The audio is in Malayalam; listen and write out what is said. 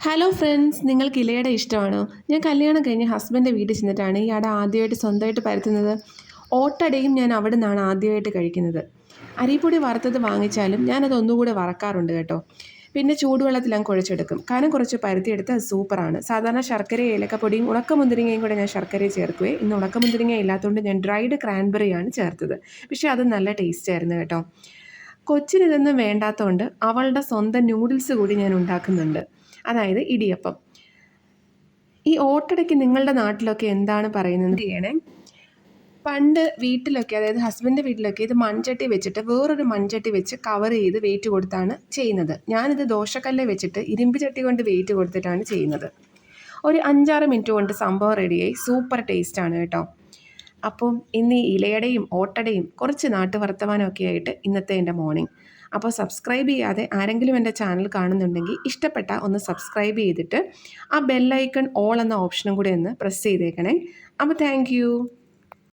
ഹലോ ഫ്രണ്ട്സ്, നിങ്ങൾക്ക് ഇലയുടെ ഇഷ്ടമാണോ? ഞാൻ കല്യാണം കഴിഞ്ഞ് ഹസ്ബൻഡിൻ്റെ വീട്ടിൽ ചെന്നിട്ടാണ് ഈ അട ആദ്യമായിട്ട് സ്വന്തമായിട്ട് പരത്തുന്നത്. ഓട്ടടയും ഞാൻ അവിടെ നിന്നാണ് ആദ്യമായിട്ട് കഴിക്കുന്നത്. അരിപ്പൊടി വറുത്തത് വാങ്ങിച്ചാലും ഞാനത് ഒന്നുകൂടെ വറക്കാറുണ്ട് കേട്ടോ. പിന്നെ ചൂടുവെള്ളത്തിൽ അങ്ങ് കുഴച്ചെടുക്കും. കനം കുറച്ച് പരത്തിയെടുത്ത് അത് സൂപ്പറാണ്. സാധാരണ ശർക്കരയും ഏലക്കപ്പൊടിയും ഉണക്കമുന്തിരിങ്ങയും കൂടെ ഞാൻ ശർക്കരയിൽ ചേർക്കുവേ. ഇന്ന് ഉണക്കമുന്തിരിങ്ങ ഇല്ലാത്തതുകൊണ്ട് ഞാൻ ഡ്രൈഡ് ക്രാൻബെറിയാണ് ചേർത്തത്. പക്ഷേ അത് നല്ല ടേസ്റ്റ് ആയിരുന്നു കേട്ടോ. കൊച്ചിനിതൊന്നും വേണ്ടാത്തതുകൊണ്ട് അവളുടെ സ്വന്തം നൂഡിൽസ് കൂടി ഞാൻ ഉണ്ടാക്കുന്നുണ്ട്. അതായത് ഇടിയപ്പം. ഈ ഓട്ടടയ്ക്ക് നിങ്ങളുടെ നാട്ടിലൊക്കെ എന്താണ് പറയുന്നത് ചെയ്യണേ. പണ്ട് വീട്ടിലൊക്കെ, അതായത് ഹസ്ബൻഡിൻ്റെ വീട്ടിലൊക്കെ, ഇത് മൺചട്ടി വെച്ചിട്ട് വേറൊരു മൺചട്ടി വെച്ച് കവർ ചെയ്ത് വെയിറ്റ് കൊടുത്താണ് ചെയ്യുന്നത്. ഞാനിത് ദോശക്കല്ല് വെച്ചിട്ട് ഇരുമ്പ് ചട്ടി കൊണ്ട് വെയിറ്റ് കൊടുത്തിട്ടാണ് ചെയ്യുന്നത്. ഒരു 5-6 മിനിറ്റ് കൊണ്ട് സംഭവം റെഡിയായി. സൂപ്പർ ടേസ്റ്റാണ് കേട്ടോ. അപ്പം ഇന്ന് ഈ ഇലയടയും ഓട്ടടയും കുറച്ച് നാട്ടുവർത്തമാനമൊക്കെ ആയിട്ട് ഇന്നത്തെ എൻ്റെ മോർണിംഗ്. അപ്പോൾ സബ്സ്ക്രൈബ് ചെയ്യാതെ ആരെങ്കിലും എൻ്റെ ചാനൽ കാണുന്നുണ്ടെങ്കിൽ ഇഷ്ടപ്പെട്ട ഒന്ന് സബ്സ്ക്രൈബ് ചെയ്തിട്ട് ആ ബെല്ലൈക്കൺ ഓൾ എന്ന ഓപ്ഷനും കൂടെ ഒന്ന് പ്രസ് ചെയ്തേക്കണേ. അപ്പോൾ താങ്ക്